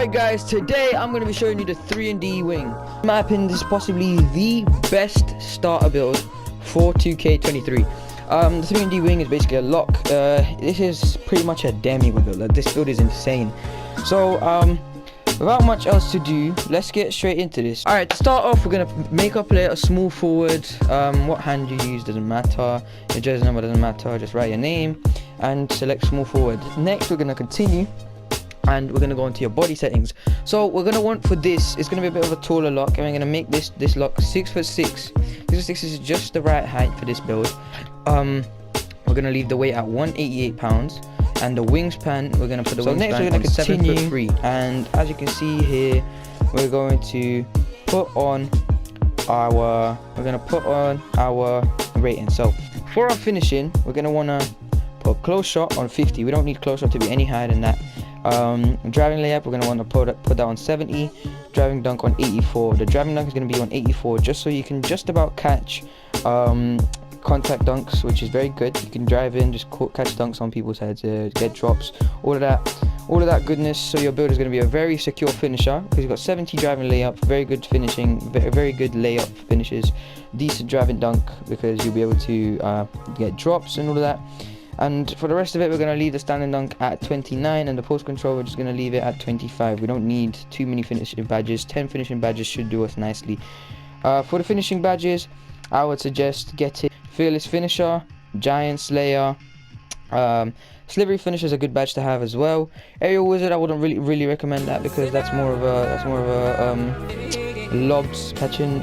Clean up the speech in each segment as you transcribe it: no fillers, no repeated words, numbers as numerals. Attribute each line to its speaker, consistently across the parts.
Speaker 1: Alright guys, today I'm going to be showing you the 3D wing. In my opinion, this is possibly the best starter build for 2K23. The 3D wing is basically a lock. This is pretty much a Demigod build. Like, this build is insane. So without much else to do, let's get straight into this. Alright, to start off, we're going to make our player a small forward. What hand you use doesn't matter. Your jersey number doesn't matter. Just write your name and select small forward. Next, we're going to continue and we're going to go into your body settings. So we're going to want for this, it's going to be a bit of a taller lock, and we're going to make this lock 6'6". 6'6" is just the right height for this build. We're going to leave the weight at 188 pounds, and the wingspan, we're going to put the wingspan next we're going to continue 7'3", and as you can see here, we're going to put on our rating. So for our finishing, we're going to want to put close shot on 50. We don't need close shot to be any higher than that. Driving layup, we're going to want to put that on 70. Driving dunk on 84. The driving dunk is going to be on 84, just so you can just about catch contact dunks, which is very good. You can drive in, just catch dunks on people's heads, get drops, all of that goodness. So your build is going to be a very secure finisher, because you've got 70 driving layup, very good finishing, very good layup finishes, decent driving dunk, because you'll be able to get drops and all of that. And for the rest of it, we're going to leave the standing dunk at 29, and the post control, we're just going to leave it at 25. We don't need too many finishing badges. 10 finishing badges should do us nicely. For the finishing badges, I would suggest getting Fearless Finisher, Giant Slayer, Slivery Finisher is a good badge to have as well. Aerial Wizard, I wouldn't really recommend that, because that's more of a lobs catching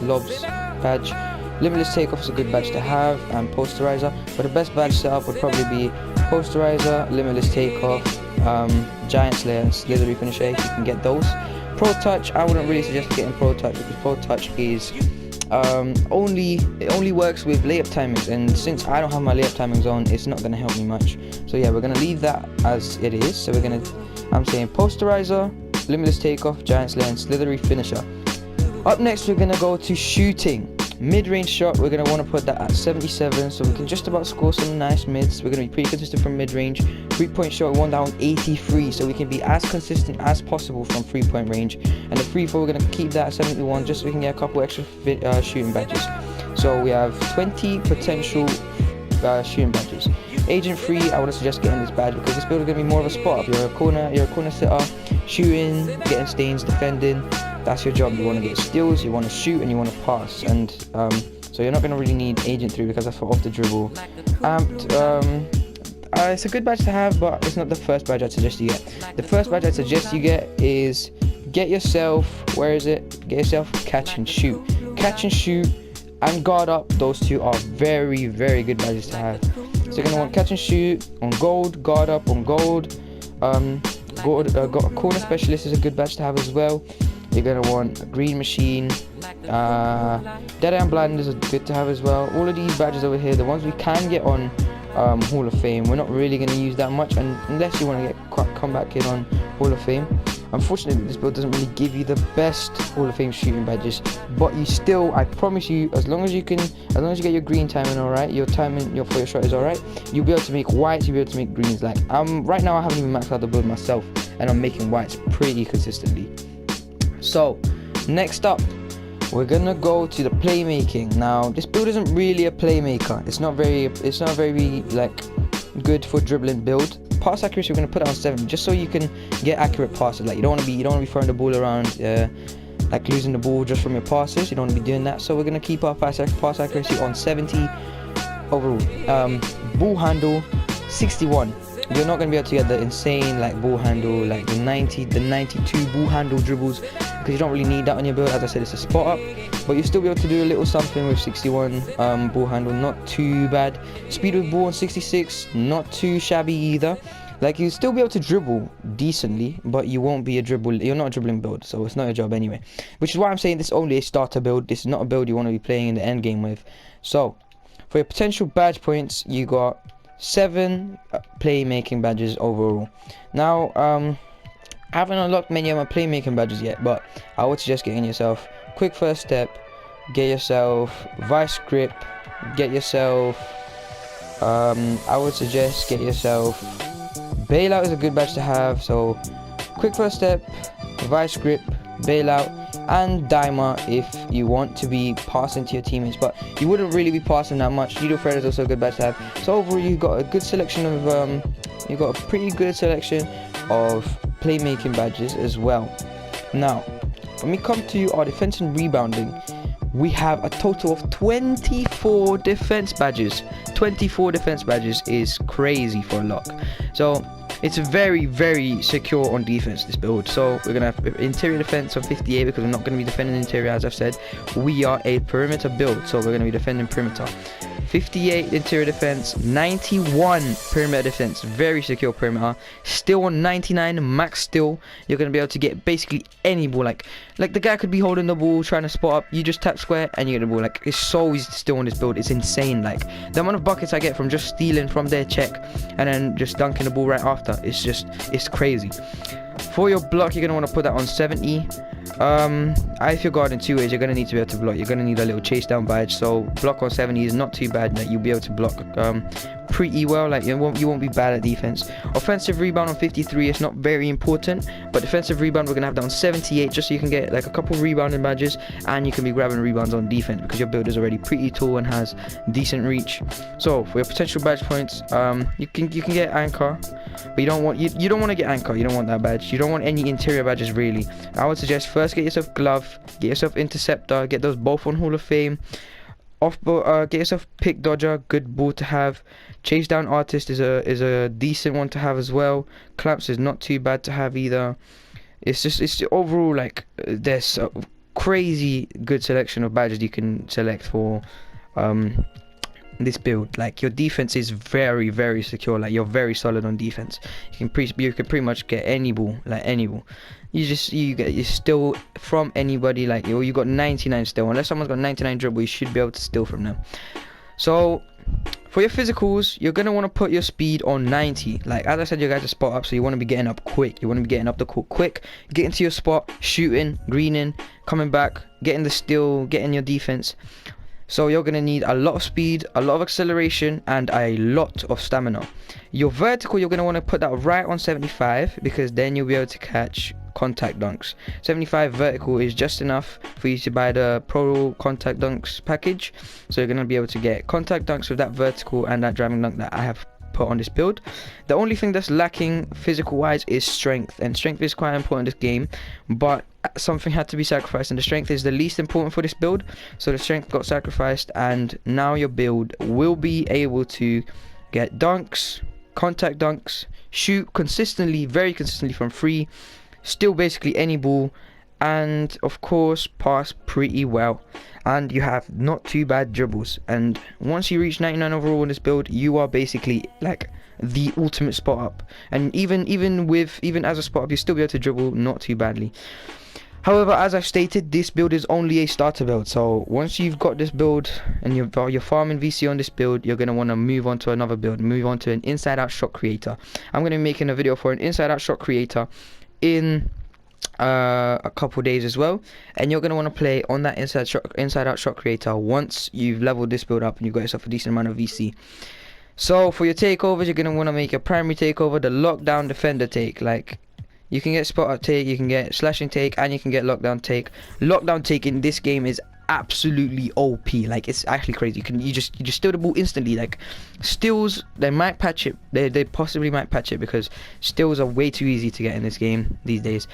Speaker 1: lobs badge. Limitless Takeoff is a good badge to have, and Posterizer, but the best badge setup would probably be Posterizer, Limitless Takeoff, Giant Slayer, and Slithery Finisher if you can get those. Pro Touch, I wouldn't really suggest getting Pro Touch, because Pro Touch is only works with layup timings, and since I don't have my layup timings on, it's not going to help me much. So yeah, we're going to leave that as it is. So I'm saying Posterizer, Limitless Takeoff, Giant Slayer, and Slithery Finisher. Up next, we're going to go to shooting. Mid-range shot, we're going to want to put that at 77, so we can just about score some nice mids. We're going to be pretty consistent from mid-range. 3-point shot, we want that on 83, so we can be as consistent as possible from 3-point range. And the free throw, we're going to keep that at 71, just so we can get a couple extra shooting badges. So we have 20 potential shooting badges. Agent free, I would suggest getting this badge, because this build is going to be more of a spot up. You're a corner sitter, shooting, getting stains, defending. That's your job. You want to get steals, you want to shoot, and you want to pass. And so you're not going to really need Agent 3, because that's for off the dribble. It's a good badge to have, but it's not the first badge I'd suggest you get. The first badge I'd suggest you get is get yourself, get yourself Catch and Shoot. Catch and Shoot and Guard Up, those two are very, very good badges to have. So you're going to want Catch and Shoot on gold, Guard Up on gold. Corner Specialist is a good badge to have as well. You're going to want Green Machine, Dead Eye and Blind is good to have as well. All of these badges over here, the ones we can get on Hall of Fame, we're not really going to use that much, unless you want to come back in on Hall of Fame. Unfortunately, this build doesn't really give you the best Hall of Fame shooting badges, but you still, I promise you, as long as you get your green timing alright, your timing for your shot is alright, you'll be able to make whites, you'll be able to make greens. Like right now I haven't even maxed out the build myself, and I'm making whites pretty consistently. So next up, we're gonna go to the playmaking. Now this build isn't really a playmaker. It's not very like good for dribbling build. Pass accuracy, we're gonna put it on 70, just so you can get accurate passes. Like you don't want to be throwing the ball around, like losing the ball just from your passes. You don't want to be doing that. So we're gonna keep our pass accuracy on 70 overall. Ball handle 61. You're not going to be able to get the insane like ball handle, like the 92 ball handle dribbles, because you don't really need that on your build. As I said, it's a spot up, but you'll still be able to do a little something with 61 ball handle, not too bad. Speed with ball on 66, not too shabby either. Like you'll still be able to dribble decently, but you won't be you're not a dribbling build, so it's not your job anyway. Which is why I'm saying this is only a starter build. This is not a build you want to be playing in the end game with. So for your potential badge points, you got 7 playmaking badges overall. Now I haven't unlocked many of my playmaking badges yet, but I would suggest getting yourself Quick First Step, get yourself Vice Grip, get yourself I would suggest get yourself Bailout is a good badge to have. So quick first step, vice grip, bailout, and dimer if you want to be passing to your teammates, but you wouldn't really be passing that much. Needle thread is also a good badge to have. So overall, you've got a good selection of you've got a pretty good selection of playmaking badges as well. Now, when we come to our defense and rebounding, we have a total of 24 defense badges. 24 defense badges is crazy for a lock. So it's very, very secure on defense, this build. So we're gonna have interior defense on 58 because we're not gonna be defending interior, as I've said. We are a perimeter build, so we're gonna be defending perimeter. 58 interior defense, 91 perimeter defense, very secure perimeter. Still on 99 max still. You're gonna be able to get basically any ball. Like the guy could be holding the ball trying to spot up, you just tap square and you get the ball. Like, it's so easy still on this build. It's insane. Like, the amount of buckets I get from just stealing from their check and then just dunking the ball right after, it's crazy. For your block, you're gonna want to put that on 70. If you're guarding two ways, you're gonna need to be able to block. You're gonna need a little chase down badge, so block on 70 is not too bad. That you'll be able to block pretty well. Like, you won't be bad at defense. Offensive rebound on 53 is not very important, but defensive rebound we're gonna have that on 78, just so you can get like a couple rebounding badges and you can be grabbing rebounds on defense because your build is already pretty tall and has decent reach. So for your potential badge points, you can get anchor, but you don't want to get anchor. You don't want that badge. You don't want any interior badges really. I would suggest first get yourself glove, get yourself interceptor, get those both on Hall of Fame. Get yourself pick dodger, good ball to have. Chase down artist is a decent one to have as well. Clamps is not too bad to have either. It's overall, like, there's a crazy good selection of badges you can select for this build. Like, your defense is very, very secure. Like, you're very solid on defense. You can pretty much get any ball, like any ball. You steal from anybody. Like, you got 99 still. Unless someone's got 99 dribble, you should be able to steal from them. So for your physicals, you're gonna want to put your speed on 90. Like, as I said, you guys are spot up, so you want to be getting up quick. You want to be getting up the court quick, getting to your spot, shooting, greening, coming back, getting the steal, getting your defense. So you're going to need a lot of speed, a lot of acceleration, and a lot of stamina. Your vertical, you're going to want to put that right on 75, because then you'll be able to catch contact dunks. 75 vertical is just enough for you to buy the Pro Contact Dunks package. So you're going to be able to get contact dunks with that vertical and that driving dunk that I have put on this build. The only thing that's lacking physical wise is strength, and strength is quite important in this game, but something had to be sacrificed, and the strength is the least important for this build, so the strength got sacrificed, and now your build will be able to get dunks, contact dunks, shoot consistently, very consistently from free, steal basically any ball, and of course pass pretty well. And you have not too bad dribbles, and once you reach 99 overall in this build, you are basically like the ultimate spot up. And even as a spot up, you still be able to dribble not too badly. However, as I've stated, this build is only a starter build, so once you've got this build and you're farming VC on this build, you're going to want to move on to another build, move on to an inside out shot creator. I'm going to be making a video for an inside out shot creator in a couple days as well, and you're going to want to play on that inside out shot creator once you've leveled this build up and you've got yourself a decent amount of VC. So for your takeovers, you're going to want to make your primary takeover the lockdown defender take. Like, you can get spot up take, you can get slashing take, and you can get lockdown take. Lockdown take in this game is absolutely OP. Like, it's actually crazy. You just steal the ball instantly. Like, steals, they might patch it, they possibly might patch it, because steals are way too easy to get in this game these days.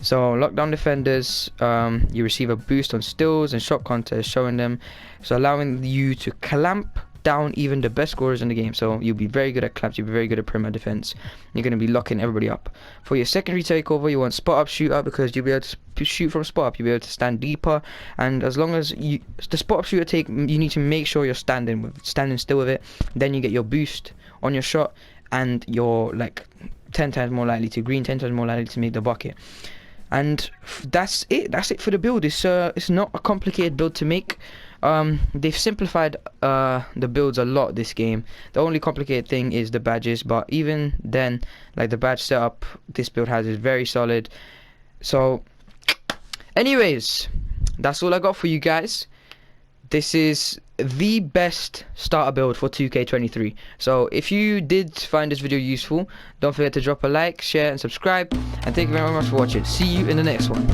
Speaker 1: So lockdown defenders, you receive a boost on steals and shot contests, showing them, so allowing you to clamp down even the best scorers in the game. So you'll be very good at clamps, you'll be very good at perimeter defense. You're going to be locking everybody up. For your secondary takeover, you want spot up shoot up, because you'll be able to shoot from spot up, you'll be able to stand deeper, and as long as the spot up shooter take, you need to make sure you're standing still with it. Then you get your boost on your shot, and you're like 10 times more likely to green, 10 times more likely to make the bucket. And that's it for the build. It's not a complicated build to make. They've simplified the builds a lot this game. The only complicated thing is the badges, but even then, like, the badge setup this build has is very solid. So anyways, that's all I got for you guys. This is the best starter build for 2K23. So if you did find this video useful, don't forget to drop a like, share and subscribe, and thank you very much for watching. See you in the next one.